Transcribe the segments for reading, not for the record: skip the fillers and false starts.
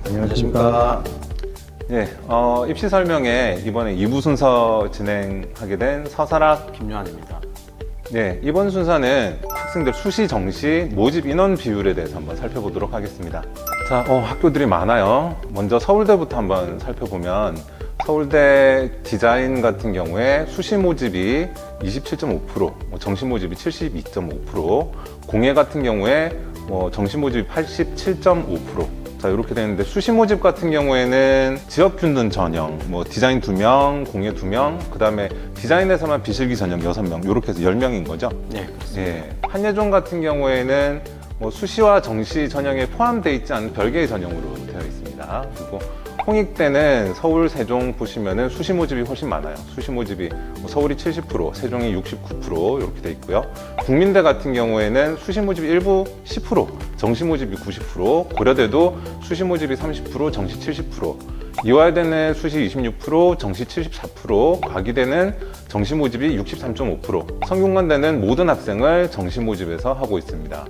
안녕하십니까. 네, 입시 설명회 이번에 2부 순서 진행하게 된 서사락 김요한입니다. 네, 이번 순서는 학생들 수시, 정시, 모집 인원 비율에 대해서 한번 살펴보도록 하겠습니다. 자, 학교들이 많아요. 먼저 서울대부터 한번 살펴보면 서울대 디자인 같은 경우에 수시 모집이 27.5%, 정시 모집이 72.5%, 공예 같은 경우에 정시 모집이 87.5%. 자, 이렇게 되는데 수시 모집 같은 경우에는 지역균등 전형, 디자인 2명, 공예 2명, 그 다음에 디자인에서만 비실기 전형 6명, 이렇게 해서 10명인 거죠. 네, 그렇습니다. 예. 한예종 같은 경우에는 수시와 정시 전형에 포함되어 있지 않은 별개의 전형으로 되어 있습니다. 그리고 홍익대는 서울, 세종 보시면은 수시 모집이 훨씬 많아요. 수시 모집이 서울이 70%, 세종이 69% 이렇게 돼 있고요. 국민대 같은 경우에는 수시 모집이 일부 10%, 정시 모집이 90%, 고려대도 수시 모집이 30%, 정시 70%, 이화여대는 수시 26%, 정시 74%, 과기대는 정시 모집이 63.5%, 성균관대는 모든 학생을 정시 모집에서 하고 있습니다.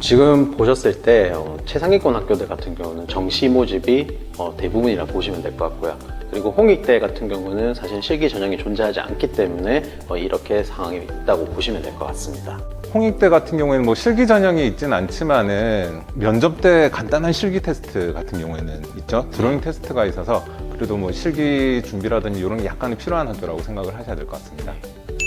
지금 보셨을 때 최상위권 학교들 같은 경우는 정시 모집이 대부분이라 보시면 될 것 같고요. 그리고 홍익대 같은 경우는 사실 실기 전형이 존재하지 않기 때문에 이렇게 상황이 있다고 보시면 될 것 같습니다. 홍익대 같은 경우에는 실기 전형이 있진 않지만은 면접 때 간단한 실기 테스트 같은 경우에는 있죠. 드로잉 테스트가 있어서 그래도 실기 준비라든지 이런 게 약간은 필요한 학교라고 생각을 하셔야 될 것 같습니다.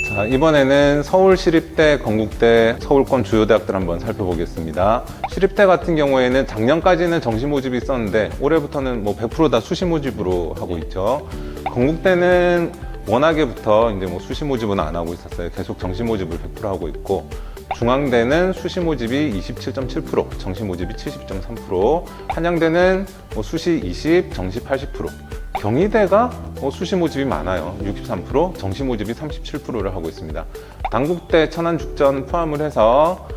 자, 이번에는 서울시립대, 건국대, 서울권 주요 대학들 한번 살펴보겠습니다. 시립대 같은 경우에는 작년까지는 정시 모집이 있었는데 올해부터는 100% 다 수시 모집으로 하고 있죠. 건국대는 워낙에부터 이제 수시 모집은 안 하고 있었어요. 계속 정시 모집을 100% 하고 있고, 중앙대는 수시 모집이 27.7%, 정시 모집이 70.3%, 한양대는 수시 20, 정시 80%, 경희대가 수시 모집이 많아요. 63%, 정시 모집이 37%를 하고 있습니다. 단국대, 천안죽전 포함을 해서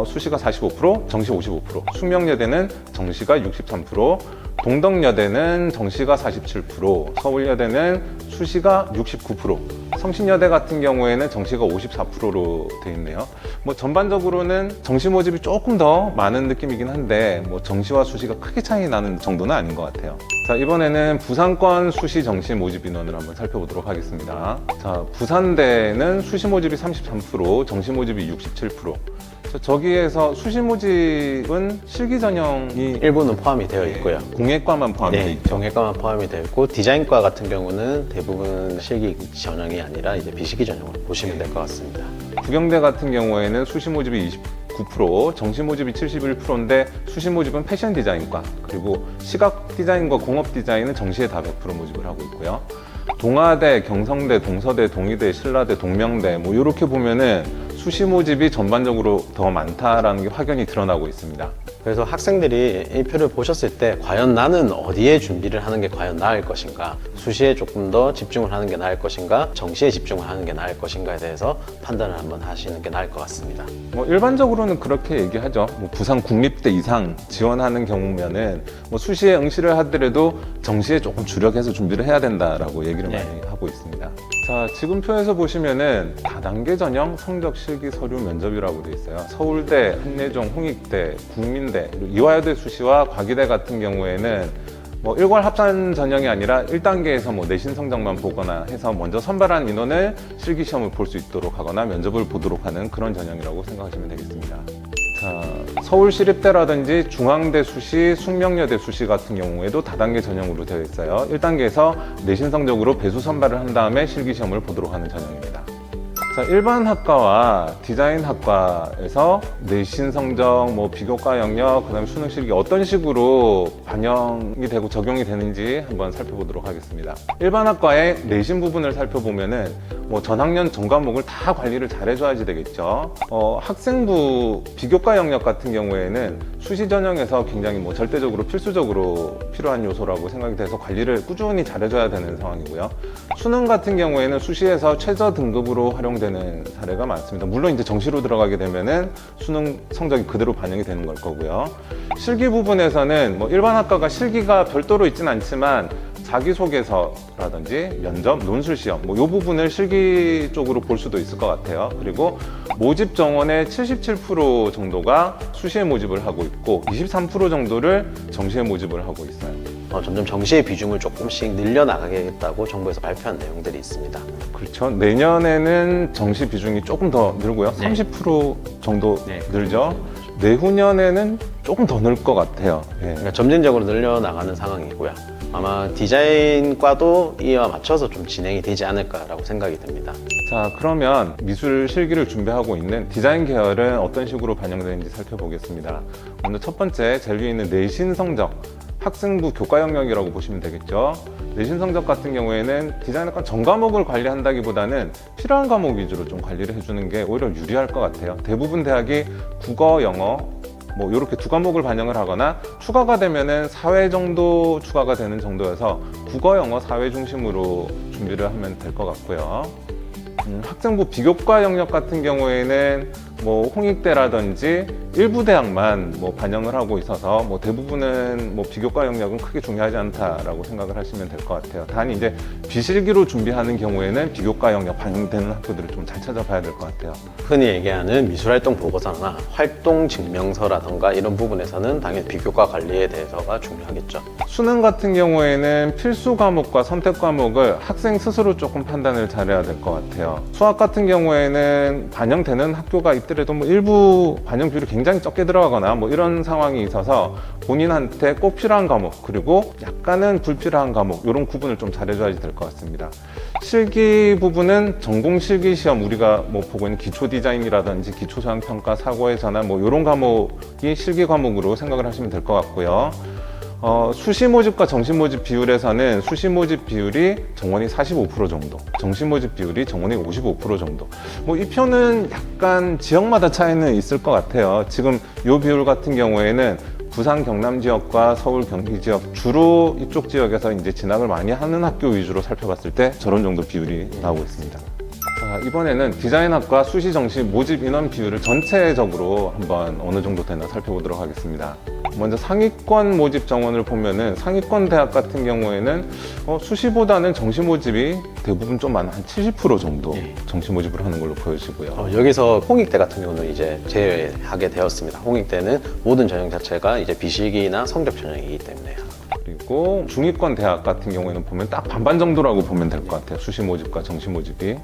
수시가 45%, 정시 55%, 숙명여대는 정시가 63%, 동덕여대는 정시가 47%, 서울여대는 수시가 69%, 성신여대 같은 경우에는 정시가 54%로 되어 있네요. 전반적으로는 정시 모집이 조금 더 많은 느낌이긴 한데 정시와 수시가 크게 차이 나는 정도는 아닌 것 같아요. 자, 이번에는 부산권 수시 정시 모집 인원을 한번 살펴보도록 하겠습니다. 자, 부산대는 수시 모집이 33%, 정시 모집이 67%. 저기에서 수시 모집은 실기 전형이 일부는 포함이 되어 있고요. 공예과만 포함이 되어 있죠. 경예과만 포함이 되어 있고, 디자인과 같은 경우는 대부분 실기 전형이 아니라 이제 비실기 전형으로 보시면 될 것 같습니다. 부경대 같은 경우에는 수시 모집이 29%, 정시 모집이 71%인데 수시 모집은 패션 디자인과, 그리고 시각 디자인과 공업 디자인은 정시에 다 100% 모집을 하고 있고요. 동아대, 경성대, 동서대, 동의대, 신라대, 동명대 이렇게 보면은 수시 모집이 전반적으로 더 많다라는 게 확연히 드러나고 있습니다. 그래서 학생들이 이 표를 보셨을 때 과연 나는 어디에 준비를 하는 게 과연 나을 것인가, 수시에 조금 더 집중을 하는 게 나을 것인가, 정시에 집중을 하는 게 나을 것인가에 대해서 판단을 한번 하시는 게 나을 것 같습니다. 일반적으로는 그렇게 얘기하죠. 부산 국립대 이상 지원하는 경우면은 수시에 응시를 하더라도 정시에 조금 주력해서 준비를 해야 된다라고 얘기를 많이 하고 있습니다. 자, 지금 표에서 보시면은 다단계 전형 성적 실기 서류 면접이라고 되어 있어요. 서울대, 한예종, 홍익대, 국민대, 그리고 이화여대 수시와 과기대 같은 경우에는 일괄 합산 전형이 아니라 1단계에서 내신 성적만 보거나 해서 먼저 선발한 인원을 실기 시험을 볼 수 있도록 하거나 면접을 보도록 하는 그런 전형이라고 생각하시면 되겠습니다. 자, 서울시립대라든지 중앙대 수시, 숙명여대 수시 같은 경우에도 다단계 전형으로 되어 있어요. 1단계에서 내신 성적으로 배수 선발을 한 다음에 실기 시험을 보도록 하는 전형입니다. 자, 일반 학과와 디자인 학과에서 내신 성적, 비교과 영역, 그다음에 수능 실기 어떤 식으로 반영이 되고 적용이 되는지 한번 살펴보도록 하겠습니다. 일반 학과의 내신 부분을 살펴보면은 전학년 전 과목을 다 관리를 잘 해줘야지 되겠죠. 학생부 비교과 영역 같은 경우에는 수시 전형에서 굉장히 절대적으로 필수적으로 필요한 요소라고 생각이 돼서 관리를 꾸준히 잘 해줘야 되는 상황이고요. 수능 같은 경우에는 수시에서 최저 등급으로 활용되는 사례가 많습니다. 물론 이제 정시로 들어가게 되면은 수능 성적이 그대로 반영이 되는 걸 거고요. 실기 부분에서는 일반 학과가 실기가 별도로 있진 않지만 자기소개서라든지 면접, 논술 시험 이 부분을 실기 쪽으로 볼 수도 있을 것 같아요. 그리고 모집 정원의 77% 정도가 수시에 모집을 하고 있고 23% 정도를 정시에 모집을 하고 있어요. 점점 정시의 비중을 조금씩 늘려나가겠다고 정부에서 발표한 내용들이 있습니다. 그렇죠. 내년에는 정시 비중이 조금 더 늘고요. 네. 30% 정도 네. 늘죠. 내후년에는 조금 더 늘 것 같아요. 예. 그러니까 점진적으로 늘려나가는 상황이고요. 아마 디자인과도 이와 맞춰서 좀 진행이 되지 않을까라고 생각이 듭니다. 자, 그러면 미술 실기를 준비하고 있는 디자인 계열은 어떤 식으로 반영되는지 살펴보겠습니다. 먼저 첫 번째, 제일 위에 있는 내신 성적, 학생부 교과 영역이라고 보시면 되겠죠. 내신 성적 같은 경우에는 디자인학과 전 과목을 관리한다기보다는 필요한 과목 위주로 좀 관리를 해주는 게 오히려 유리할 것 같아요. 대부분 대학이 국어, 영어, 뭐 이렇게 두 과목을 반영을 하거나 추가가 되면은 사회 정도 추가가 되는 정도여서 국어, 영어, 사회 중심으로 준비를 하면 될 것 같고요. 학생부 비교과 영역 같은 경우에는 뭐 홍익대라든지 일부 대학만 뭐 반영을 하고 있어서 뭐 대부분은 뭐 비교과 영역은 크게 중요하지 않다라고 생각을 하시면 될 것 같아요. 단 이제 비실기로 준비하는 경우에는 비교과 영역 반영되는 학교들을 좀 잘 찾아봐야 될 것 같아요. 흔히 얘기하는 미술활동 보고서나 활동 증명서라던가 이런 부분에서는 당연히 비교과 관리에 대해서가 중요하겠죠. 수능 같은 경우에는 필수 과목과 선택 과목을 학생 스스로 조금 판단을 잘해야 될 것 같아요. 수학 같은 경우에는 반영되는 학교가 있더라도 뭐 일부 반영 비율이 굉장히 적게 들어가거나 뭐 이런 상황이 있어서 본인한테 꼭 필요한 과목 그리고 약간은 불필요한 과목 이런 구분을 좀 잘해줘야지 될 것 같습니다. 실기 부분은 전공 실기 시험 우리가 뭐 보고 있는 기초 디자인이라든지 기초 소양 평가 사고의 전환 뭐 이런 과목이 실기 과목으로 생각을 하시면 될 것 같고요. 수시 모집과 정시 모집 비율에서는 수시 모집 비율이 정원이 45% 정도, 정시 모집 비율이 정원이 55% 정도. 뭐 이 표는 약간 지역마다 차이는 있을 것 같아요. 지금 이 비율 같은 경우에는 부산 경남 지역과 서울 경기 지역 주로 이쪽 지역에서 이제 진학을 많이 하는 학교 위주로 살펴봤을 때 저런 정도 비율이 나오고 있습니다. 자, 이번에는 디자인학과 수시 정시 모집 인원 비율을 전체적으로 한번 어느 정도 되나 살펴보도록 하겠습니다. 먼저 상위권 모집 정원을 보면은 상위권 대학 같은 경우에는 수시보다는 정시 모집이 대부분 좀 많아 한 70% 정도 정시 모집을 하는 걸로 보여지고요. 여기서 홍익대 같은 경우는 이제 제외하게 되었습니다. 홍익대는 모든 전형 자체가 이제 비실기나 성적 전형이기 때문에요. 그리고 중위권 대학 같은 경우에는 보면 딱 반반 정도라고 보면 될 것 같아요. 수시 모집과 정시 모집이.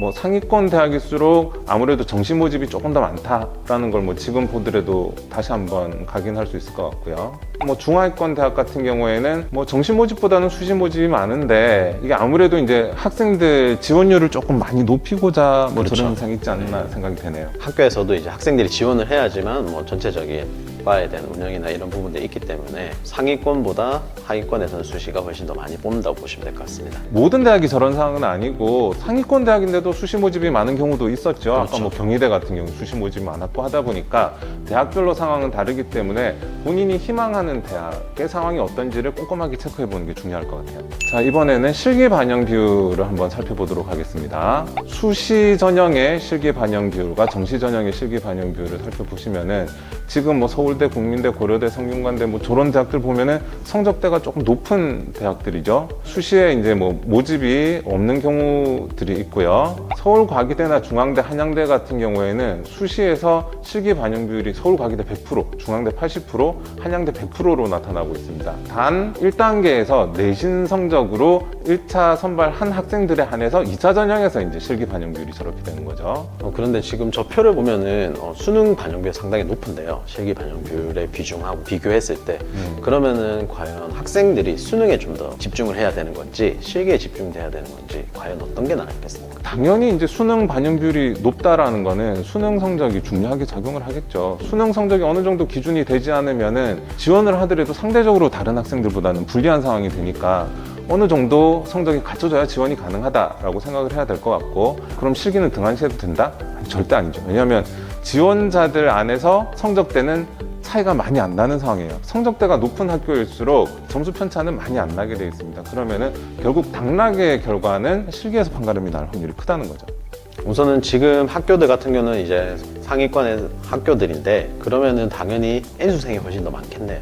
뭐 상위권 대학일수록 아무래도 정시 모집이 조금 더 많다라는 걸 뭐 지금 보더라도 다시 한번 각인할 수 있을 것 같고요. 뭐 중하위권 대학 같은 경우에는 뭐 정시 모집보다는 수시 모집이 많은데 이게 아무래도 이제 학생들 지원율을 조금 많이 높이고자 뭐 그렇죠. 저런 현상이 있지 않나 생각이 되네요. 학교에서도 이제 학생들이 지원을 해야지만 뭐 전체적인 과에 대한 운영이나 이런 부분들이 있기 때문에 상위권보다 하위권에서는 수시가 훨씬 더 많이 뽑는다고 보시면 될 것 같습니다. 모든 대학이 저런 상황은 아니고 상위권 대학인데도 수시 모집이 많은 경우도 있었죠. 아까 그렇죠. 뭐 경희대 같은 경우 수시 모집이 많았고 하다 보니까 대학별로 상황은 다르기 때문에 본인이 희망하는 대학의 상황이 어떤지를 꼼꼼하게 체크해 보는 게 중요할 것 같아요. 자, 이번에는 실기 반영 비율을 한번 살펴보도록 하겠습니다. 수시 전형의 실기 반영 비율과 정시 전형의 실기 반영 비율을 살펴보시면은 지금 뭐 서울대, 국민대, 고려대, 성균관대 뭐 저런 대학들 보면은 성적대가 조금 높은 대학들이죠. 수시에 이제 뭐 모집이 없는 경우들이 있고요. 서울과기대나 중앙대, 한양대 같은 경우에는 수시에서 실기 반영 비율이 서울과기대 100%, 중앙대 80%, 한양대 100%로 나타나고 있습니다. 단 1단계에서 내신 성적으로 1차 선발한 학생들에 한해서 2차 전형에서 이제 실기 반영 비율이 저렇게 되는 거죠. 그런데 지금 저 표를 보면은 수능 반영 비율이 상당히 높은데요. 실기 반영 비율의 비중하고 비교했을 때 그러면은 과연 학생들이 수능에 좀 더 집중을 해야 되는 건지 실기에 집중돼야 되는 건지 과연 어떤 게 나았겠습니까? 당연히 이제 수능 반영 비율이 높다라는 거는 수능 성적이 중요하게 작용을 하겠죠. 수능 성적이 어느 정도 기준이 되지 않으면은 지원을 하더라도 상대적으로 다른 학생들보다는 불리한 상황이 되니까 어느 정도 성적이 갖춰져야 지원이 가능하다라고 생각을 해야 될 것 같고, 그럼 실기는 등한시해도 된다? 아니, 절대 아니죠. 왜냐하면 지원자들 안에서 성적대는 차이가 많이 안 나는 상황이에요. 성적대가 높은 학교일수록 점수 편차는 많이 안 나게 되어 있습니다. 그러면은 결국 당락의 결과는 실기에서 판가름이 날 확률이 크다는 거죠. 우선은 지금 학교들 같은 경우는 이제 상위권의 학교들인데 그러면은 당연히 N수생이 훨씬 더 많겠네요.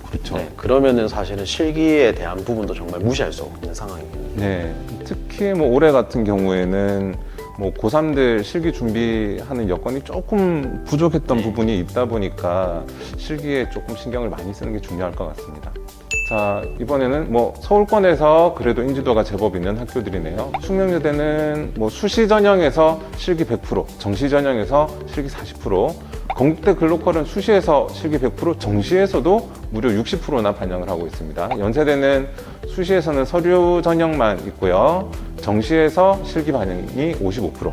그렇죠. 네, 그러면은 사실은 실기에 대한 부분도 정말 무시할 수 없는 상황이거든요. 네, 특히 뭐 올해 같은 경우에는 뭐 고3들 실기 준비하는 여건이 조금 부족했던 부분이 있다 보니까 실기에 조금 신경을 많이 쓰는 게 중요할 것 같습니다. 자, 이번에는 뭐 서울권에서 그래도 인지도가 제법 있는 학교들이네요. 숙명여대는 뭐 수시 전형에서 실기 100%, 정시 전형에서 실기 40%, 건국대 글로컬은 수시에서 실기 100%, 정시에서도 무려 60%나 반영을 하고 있습니다. 연세대는 수시에서는 서류 전형만 있고요. 정시에서 실기 반영이 55%.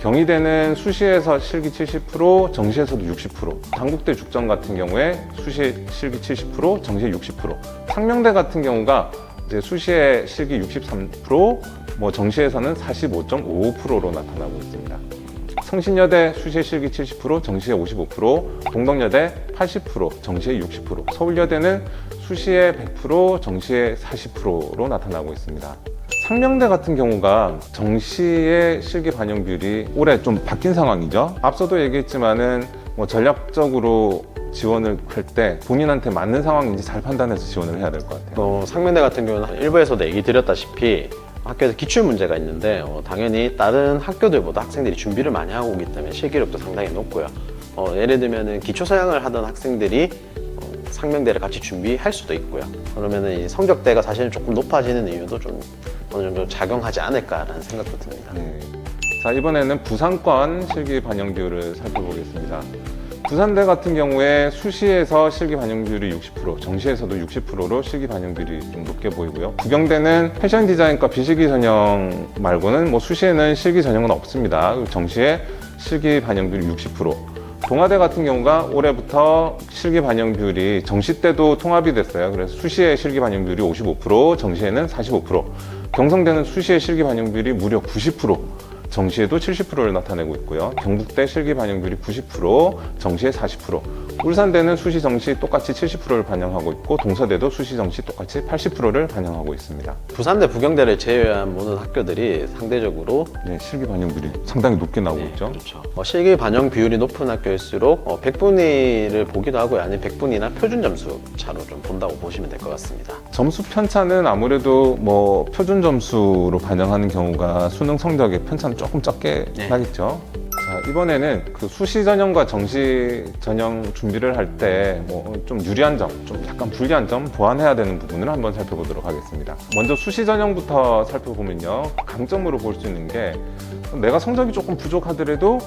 경희대는 수시에서 실기 70%, 정시에서도 60%. 당국대 죽전 같은 경우에 수시 실기 70%, 정시에 60%. 상명대 같은 경우가 이제 수시에 실기 63%, 뭐 정시에서는 45.55%로 나타나고 있습니다. 성신여대 수시에 실기 70%, 정시에 55%, 동덕여대 80%, 정시에 60%, 서울여대는 수시에 100%, 정시에 40%로 나타나고 있습니다. 상명대 같은 경우가 정시의 실기 반영 비율이 올해 좀 바뀐 상황이죠. 앞서도 얘기했지만은 뭐 전략적으로 지원을 할 때 본인한테 맞는 상황인지 잘 판단해서 지원을 해야 될 것 같아요. 상명대 같은 경우는 일부에서도 얘기 드렸다시피 학교에서 기출 문제가 있는데 당연히 다른 학교들보다 학생들이 준비를 많이 하고 오기 때문에 실기력도 상당히 높고요. 예를 들면 기초 서양을 하던 학생들이 상명대를 같이 준비할 수도 있고요. 그러면은 이 성적대가 사실은 조금 높아지는 이유도 좀 어느 정도 작용하지 않을까라는 생각도 듭니다. 네. 자, 이번에는 부산권 실기 반영 비율을 살펴보겠습니다. 부산대 같은 경우에 수시에서 실기 반영 비율이 60%, 정시에서도 60%로 실기 반영 비율이 좀 높게 보이고요. 부경대는 패션 디자인과 비실기 전형 말고는 뭐 수시에는 실기 전형은 없습니다. 정시에 실기 반영 비율이 60%. 동아대 같은 경우가 올해부터 실기 반영 비율이 정시 때도 통합이 됐어요. 그래서 수시에 실기 반영 비율이 55%, 정시에는 45%. 경성대는 수시에 실기 반영 비율이 무려 90%, 정시에도 70%를 나타내고 있고요. 경북대 실기 반영 비율이 90%, 정시에 40%. 울산대는 수시 정시 똑같이 70%를 반영하고 있고 동서대도 수시 정시 똑같이 80%를 반영하고 있습니다. 부산대, 부경대를 제외한 모든 학교들이 상대적으로 네, 실기 반영 비율이 상당히 높게 나오고 네, 있죠. 그렇죠. 실기 반영 비율이 높은 학교일수록 100분위를 보기도 하고요. 아니면 100분위나 표준 점수 차로 좀 본다고 보시면 될 것 같습니다. 점수 편차는 아무래도 뭐 표준 점수로 반영하는 경우가 수능 성적의 편차는 조금 적게 네. 나겠죠. 자, 이번에는 그 수시 전형과 정시 전형 준비를 할 때 뭐 좀 유리한 점, 좀 약간 불리한 점 보완해야 되는 부분을 한번 살펴보도록 하겠습니다. 먼저 수시 전형부터 살펴보면요. 강점으로 볼 수 있는 게 내가 성적이 조금 부족하더라도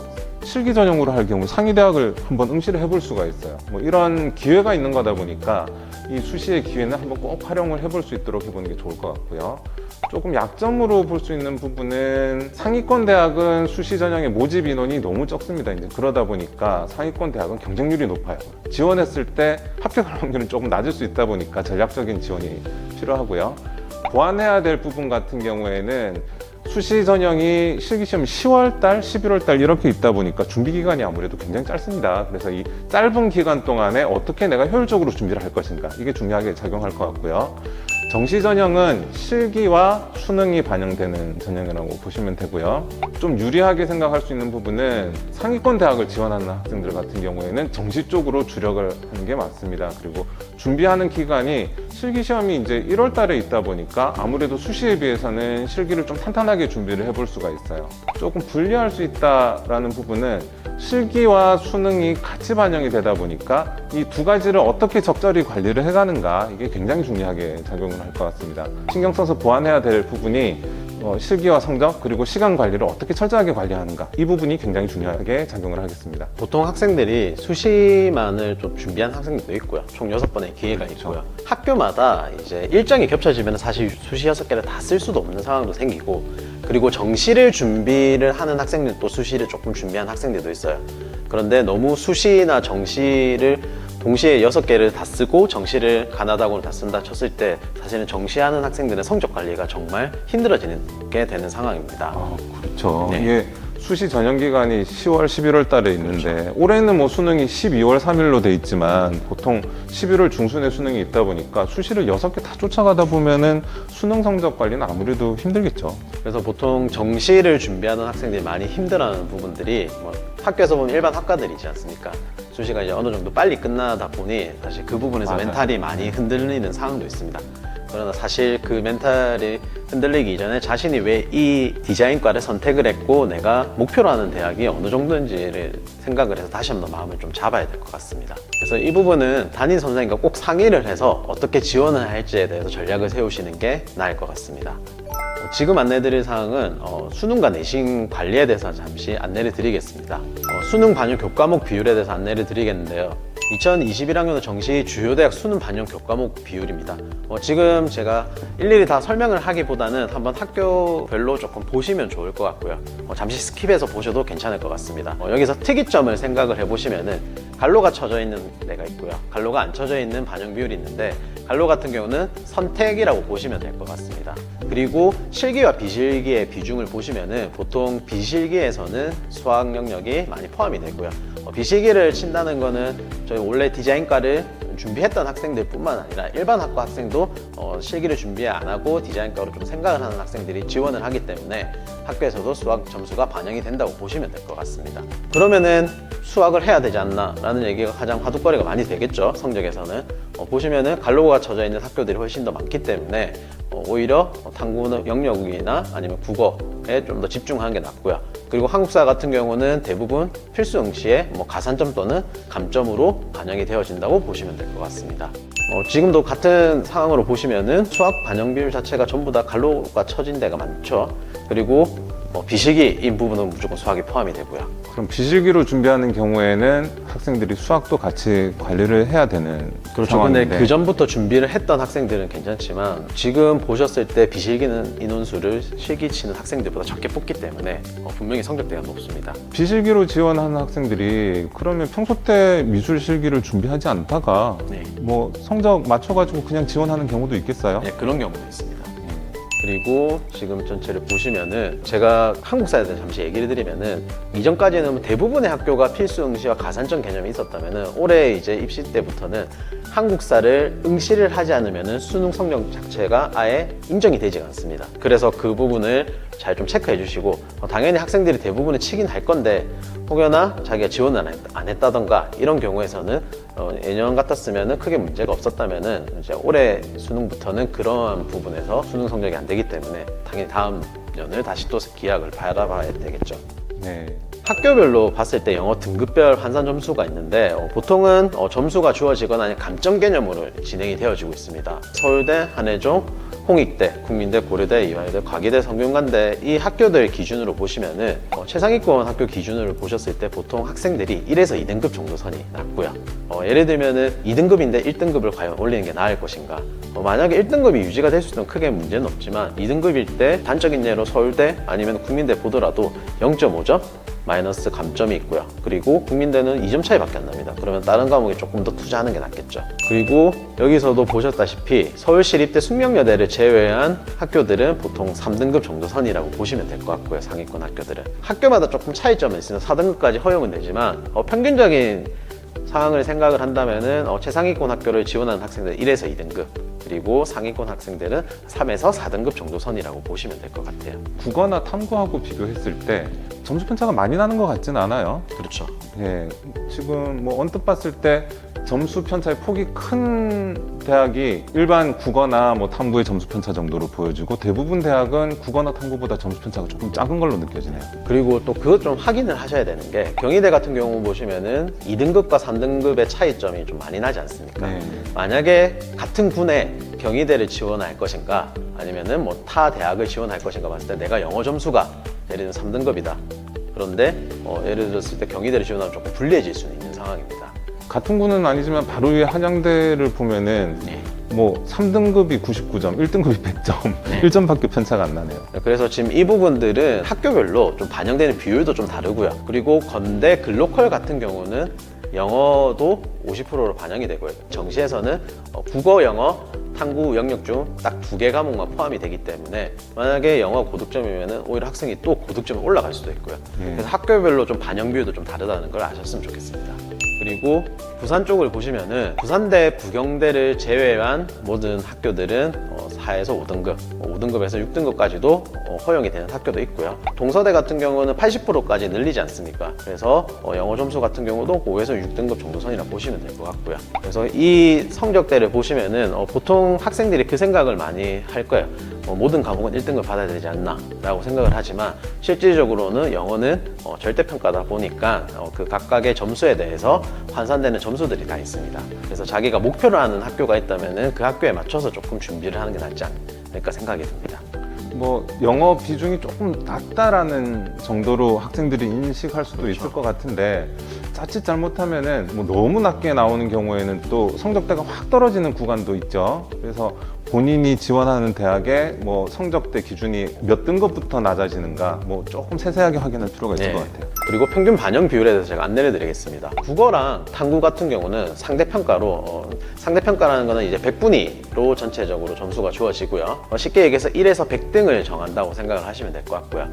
실기 전형으로 할 경우 상위대학을 한번 응시를 해볼 수가 있어요. 뭐 이런 기회가 있는 거다 보니까 이 수시의 기회는 한번 꼭 활용을 해볼 수 있도록 해보는 게 좋을 것 같고요. 조금 약점으로 볼 수 있는 부분은 상위권 대학은 수시 전형의 모집 인원이 너무 적습니다. 이제 그러다 보니까 상위권 대학은 경쟁률이 높아요. 지원했을 때 합격할 확률은 조금 낮을 수 있다 보니까 전략적인 지원이 필요하고요. 보완해야 될 부분 같은 경우에는 수시 전형이 실기시험이 10월달, 11월달 이렇게 있다 보니까 준비 기간이 아무래도 굉장히 짧습니다. 그래서 이 짧은 기간 동안에 어떻게 내가 효율적으로 준비를 할 것인가 이게 중요하게 작용할 것 같고요. 정시 전형은 실기와 수능이 반영되는 전형이라고 보시면 되고요. 좀 유리하게 생각할 수 있는 부분은 상위권 대학을 지원하는 학생들 같은 경우에는 정시 쪽으로 주력을 하는 게 맞습니다. 그리고 준비하는 기간이 실기 시험이 이제 1월 달에 있다 보니까 아무래도 수시에 비해서는 실기를 좀 탄탄하게 준비를 해볼 수가 있어요. 조금 불리할 수 있다라는 부분은 실기와 수능이 같이 반영이 되다 보니까 이 두 가지를 어떻게 적절히 관리를 해가는가 이게 굉장히 중요하게 작용을 할 것 같습니다. 신경 써서 보완해야 될 부분이 실기와 성적 그리고 시간 관리를 어떻게 철저하게 관리하는가 이 부분이 굉장히 중요하게 작용을 하겠습니다. 보통 학생들이 수시만을 좀 준비한 학생들도 있고요. 총 6번의 기회가 그렇죠. 있고요. 학교마다 이제 일정이 겹쳐지면 사실 수시 6개를 다 쓸 수도 없는 상황도 생기고 그리고 정시를 준비를 하는 학생들도 수시를 조금 준비한 학생들도 있어요. 그런데 너무 수시나 정시를 동시에 6개를 다 쓰고 정시를 가나다고를 다 쓴다 쳤을 때 사실은 정시하는 학생들은 성적 관리가 정말 힘들어지게 되는 상황입니다. 그렇죠. 네. 이게 수시 전형 기간이 10월, 11월 달에 있는데 그렇죠. 올해는 뭐 수능이 12월 3일로 돼 있지만 보통 11월 중순에 수능이 있다 보니까 수시를 6개 다 쫓아가다 보면은 수능 성적 관리는 아무래도 힘들겠죠. 그래서 보통 정시를 준비하는 학생들이 많이 힘들어하는 부분들이 뭐 학교에서 보면 일반 학과들이지 않습니까? 수시가 이제 어느 정도 빨리 끝나다 보니 사실 그 부분에서 맞아요. 멘탈이 많이 흔들리는 상황도 있습니다. 그러나 사실 그 멘탈이 흔들리기 이전에 자신이 왜 이 디자인과를 선택을 했고 내가 목표로 하는 대학이 어느 정도인지를 생각을 해서 다시 한번 마음을 좀 잡아야 될 것 같습니다. 그래서 이 부분은 담임 선생님과 꼭 상의를 해서 어떻게 지원을 할지에 대해서 전략을 세우시는 게 나을 것 같습니다. 지금 안내드릴 사항은 수능과 내신 관리에 대해서 잠시 안내를 드리겠습니다. 수능 반영 교과목 비율에 대해서 안내를 드리겠는데요. 2021학년 정시 주요 대학 수능 반영 교과목 비율입니다. 지금 제가 일일이 다 설명을 하기보다는 한번 학교별로 조금 보시면 좋을 것 같고요. 잠시 스킵해서 보셔도 괜찮을 것 같습니다. 여기서 특이점을 생각을 해보시면은 갈로가 쳐져 있는 데가 있고요. 갈로가 안 쳐져 있는 반영 비율이 있는데 갈로 같은 경우는 선택이라고 보시면 될 것 같습니다. 그리고 실기와 비실기의 비중을 보시면은 보통 비실기에서는 수학 영역이 많이 포함이 되고요. 비실기를 친다는 거는 저희 원래 디자인과를 준비했던 학생들 뿐만 아니라 일반 학과 학생도 실기를 준비 안 하고 디자인과로 좀 생각을 하는 학생들이 지원을 하기 때문에 학교에서도 수학 점수가 반영이 된다고 보시면 될 것 같습니다. 그러면은 수학을 해야 되지 않나 라는 얘기가 가장 화두거리가 많이 되겠죠. 성적에서는 보시면은 갈로가 쳐져 있는 학교들이 훨씬 더 많기 때문에 오히려 탐구 영역이나 아니면 국어에 좀 더 집중하는 게 낫고요. 그리고 한국사 같은 경우는 대부분 필수 응시에 가산점 또는 감점으로 반영이 되어진다고 보시면 될 것 같습니다. 지금도 같은 상황으로 보시면은 수학 반영 비율 자체가 전부 다 갈로가 쳐진 데가 많죠. 그리고 비실기인 부분은 무조건 수학이 포함이 되고요. 그럼 비실기로 준비하는 경우에는 학생들이 수학도 같이 관리를 해야 되는 그렇죠. 상황인데. 근데 그 전부터 준비를 했던 학생들은 괜찮지만 지금 보셨을 때 비실기는 인원수를 실기 치는 학생들보다 적게 뽑기 때문에 분명히 성적대가 높습니다. 비실기로 지원하는 학생들이 그러면 평소 때 미술 실기를 준비하지 않다가 네. 뭐 성적 맞춰가지고 그냥 지원하는 경우도 있겠어요? 네, 그런 경우도 있습니다. 그리고 지금 전체를 보시면은 제가 한국사에 대해 잠시 얘기를 드리면은 이전까지는 대부분의 학교가 필수 응시와 가산점 개념이 있었다면은 올해 이제 입시 때부터는 한국사를 응시를 하지 않으면은 수능 성적 자체가 아예 인정이 되지가 않습니다. 그래서 그 부분을 잘 좀 체크해 주시고 당연히 학생들이 대부분은 치긴 할 건데 혹여나 자기가 지원을 안 했다던가 이런 경우에서는 예년 같았으면 크게 문제가 없었다면은 이제 올해 수능부터는 그러한 부분에서 수능 성적이 안 되기 때문에 당연히 다음 년을 다시 또 기약을 바라봐야 되겠죠. 네. 학교별로 봤을 때 영어 등급별 환산 점수가 있는데 보통은 점수가 주어지거나 아니면 감점 개념으로 진행이 되어지고 있습니다. 서울대, 한예종, 홍익대, 국민대, 고려대, 이화여대, 과기대, 성균관대 이 학교들 기준으로 보시면은 최상위권 학교 기준으로 보셨을 때 보통 학생들이 1에서 2등급 정도 선이 낮고요. 예를 들면은 2등급인데 1등급을 과연 올리는 게 나을 것인가? 만약에 1등급이 유지가 될 수 있으면 크게 문제는 없지만 2등급일 때 단적인 예로 서울대 아니면 국민대 보더라도 0.5점 마이너스 감점이 있고요. 그리고 국민대는 2점 차이밖에 안 납니다. 그러면 다른 과목에 조금 더 투자하는 게 낫겠죠. 그리고 여기서도 보셨다시피 서울시립대 숙명여대를 제외한 학교들은 보통 3등급 정도 선이라고 보시면 될 것 같고요. 상위권 학교들은 학교마다 조금 차이점은 있으면 4등급까지 허용은 되지만 평균적인 상황을 생각을 한다면은 최상위권 학교를 지원하는 학생들은 1에서 2등급 그리고 상위권 학생들은 3에서 4등급 정도 선이라고 보시면 될 것 같아요. 국어나 탐구하고 비교했을 때 점수 편차가 많이 나는 것 같지는 않아요. 그렇죠. 예, 지금 뭐 언뜻 봤을 때 점수 편차의 폭이 큰 대학이 일반 국어나 뭐 탐구의 점수 편차 정도로 보여지고 대부분 대학은 국어나 탐구보다 점수 편차가 조금 작은 걸로 느껴지네요. 그리고 또 그것 좀 확인을 하셔야 되는 게 경희대 같은 경우 보시면은 2등급과 3등급의 차이점이 좀 많이 나지 않습니까? 네. 만약에 같은 군에 경희대를 지원할 것인가 아니면은 뭐 타 대학을 지원할 것인가 봤을 때 내가 영어 점수가 예를 들면 3등급이다. 그런데 예를 들었을 때 경희대를 지원하면 조금 불리해질 수는 있는 상황입니다. 같은 구는 아니지만 바로 위에 한양대를 보면은 네. 뭐 3등급이 99점, 1등급이 100점, 네. 1점밖에 편차가 안 나네요. 그래서 지금 이 부분들은 학교별로 좀 반영되는 비율도 좀 다르고요. 그리고 건대 글로컬 같은 경우는 영어도 50%로 반영이 되고요. 정시에서는 국어, 영어, 탐구 영역 중 딱 2개 과목만 포함이 되기 때문에 만약에 영어 고득점이면 오히려 학생이 또 고득점이 올라갈 수도 있고요. 그래서 학교별로 좀 반영 비율도 좀 다르다는 걸 아셨으면 좋겠습니다. 그리고 부산 쪽을 보시면은 부산대, 부경대를 제외한 모든 학교들은 하에서 5등급, 5등급에서 6등급까지도 허용이 되는 학교도 있고요. 동서대 같은 경우는 80%까지 늘리지 않습니까? 그래서 영어 점수 같은 경우도 5에서 6등급 정도 선이라 보시면 될 것 같고요. 그래서 이 성적대를 보시면은 보통 학생들이 그 생각을 많이 할 거예요. 모든 과목은 1등급 받아야 되지 않나 라고 생각을 하지만 실질적으로는 영어는 절대평가다 보니까 그 각각의 점수에 대해서 환산되는 점수들이 다 있습니다. 그래서 자기가 목표로 하는 학교가 있다면 그 학교에 맞춰서 조금 준비를 하는 게 낫지 않을까 생각이 듭니다. 뭐 영어 비중이 조금 낮다라는 정도로 학생들이 인식할 수도 있을 것 같은데 자칫 잘못하면은 뭐 너무 낮게 나오는 경우에는 또 성적대가 확 떨어지는 구간도 있죠. 그래서 본인이 지원하는 대학의 뭐 성적대 기준이 몇 등급부터 낮아지는가 뭐 조금 세세하게 확인할 필요가 있을 것 같아요. 그리고 평균 반영 비율에 대해서 제가 안내를 드리겠습니다. 국어랑 탐구 같은 경우는 상대평가로 상대평가라는 거는 이제 100분위로 전체적으로 점수가 주어지고요. 쉽게 얘기해서 1에서 100등을 정한다고 생각을 하시면 될 것 같고요.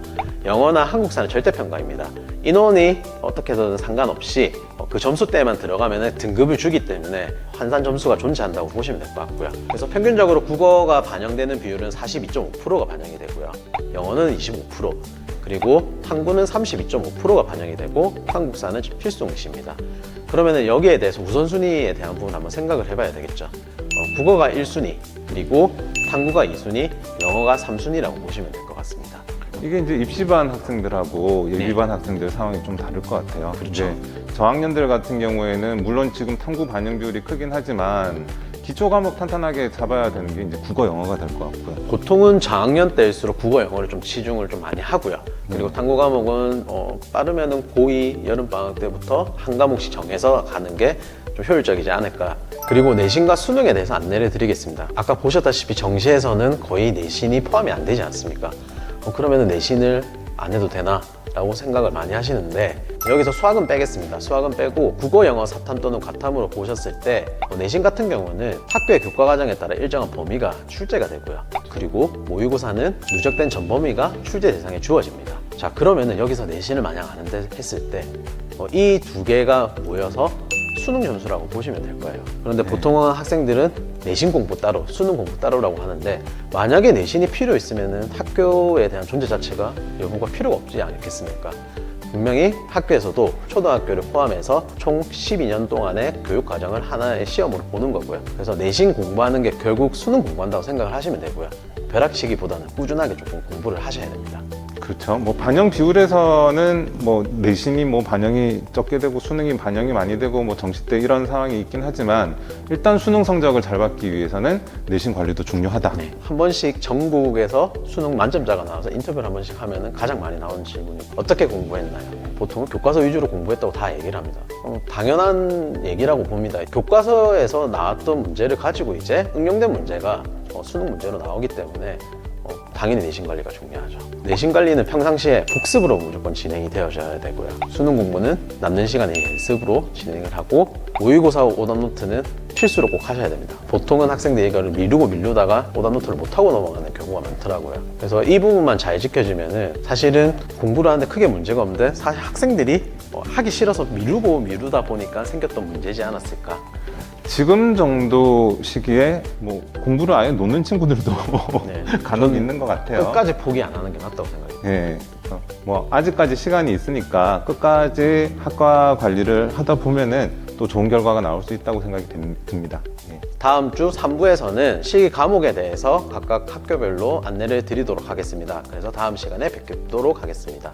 영어나 한국사는 절대평가입니다. 인원이 어떻게 해서든 상관없이 그 점수대만 들어가면 등급을 주기 때문에 환산 점수가 존재한다고 보시면 될 것 같고요. 그래서 평균적으로 국어가 반영되는 비율은 42.5%가 반영이 되고요. 영어는 25%, 그리고 탐구는 32.5%가 반영이 되고 한국사는 필수 응시입니다. 그러면 여기에 대해서 우선순위에 대한 부분 한번 생각을 해봐야 되겠죠. 국어가 1순위, 그리고 탐구가 2순위, 영어가 3순위라고 보시면 될 것 같습니다. 이게 이제 입시반 학생들하고 예비반 학생들 상황이 좀 다를 것 같아요. 그렇죠. 이제 저학년들 같은 경우에는 물론 지금 탐구 반영 비율이 크긴 하지만 기초 과목 탄탄하게 잡아야 되는 게 이제 국어, 영어가 될 것 같고요. 보통은 저학년 때일수록 국어, 영어를 좀 치중을 좀 많이 하고요. 그리고 탐구 과목은 빠르면은 고2 여름방학 때부터 한 과목씩 정해서 가는 게 좀 효율적이지 않을까. 그리고 내신과 수능에 대해서 안내를 드리겠습니다. 아까 보셨다시피 정시에서는 거의 내신이 포함이 안 되지 않습니까? 그러면 내신을 안 해도 되나? 라고 생각을 많이 하시는데 여기서 수학은 빼겠습니다. 수학은 빼고 국어, 영어, 사탐 또는 과탐으로 보셨을 때 내신 같은 경우는 학교의 교과 과정에 따라 일정한 범위가 출제가 되고요. 그리고 모의고사는 누적된 전범위가 출제 대상에 주어집니다. 자, 그러면은 여기서 내신을 만약 하는데 했을 때 이 두 개가 모여서 수능 점수라고 보시면 될 거예요. 그런데 보통은 학생들은 내신 공부 따로, 수능 공부 따로라고 하는데 만약에 내신이 필요 있으면은 학교에 대한 존재 자체가 여부가 필요가 없지 않겠습니까? 분명히 학교에서도 초등학교를 포함해서 총 12년 동안의 교육 과정을 하나의 시험으로 보는 거고요. 그래서 내신 공부하는 게 결국 수능 공부한다고 생각을 하시면 되고요. 벼락치기보다는 꾸준하게 조금 공부를 하셔야 됩니다. 그렇죠. 뭐 반영 비율에서는 뭐 내신이 뭐 반영이 적게 되고 수능이 반영이 많이 되고 뭐 정시 때 이런 상황이 있긴 하지만 일단 수능 성적을 잘 받기 위해서는 내신 관리도 중요하다. 한 번씩 전국에서 수능 만점자가 나와서 인터뷰를 한 번씩 하면은 가장 많이 나오는 질문이 어떻게 공부했나요? 보통은 교과서 위주로 공부했다고 다 얘기를 합니다. 당연한 얘기라고 봅니다. 교과서에서 나왔던 문제를 가지고 이제 응용된 문제가 수능 문제로 나오기 때문에 당연히 내신 관리가 중요하죠. 내신 관리는 평상시에 복습으로 무조건 진행이 되어져야 되고요. 수능 공부는 남는 시간에 연습으로 진행을 하고 모의고사 오답노트는 필수로 꼭 하셔야 됩니다. 보통은 학생들이 이거를 미루다가 오답노트를 못하고 넘어가는 경우가 많더라고요. 그래서 이 부분만 잘 지켜지면은 사실은 공부를 하는데 크게 문제가 없는데 사실 학생들이 하기 싫어서 미루다 보니까 생겼던 문제지 않았을까. 지금 정도 시기에 뭐 공부를 아예 놓는 친구들도 네. 간혹 있는 것 같아요. 끝까지 포기 안 하는 게 맞다고 생각해요. 예. 뭐 아직까지 시간이 있으니까 끝까지 학과 관리를 하다 보면은 또 좋은 결과가 나올 수 있다고 생각이 듭니다. 예. 다음 주 3부에서는 실기 과목에 대해서 각각 학교별로 안내를 드리도록 하겠습니다. 그래서 다음 시간에 뵙도록 하겠습니다.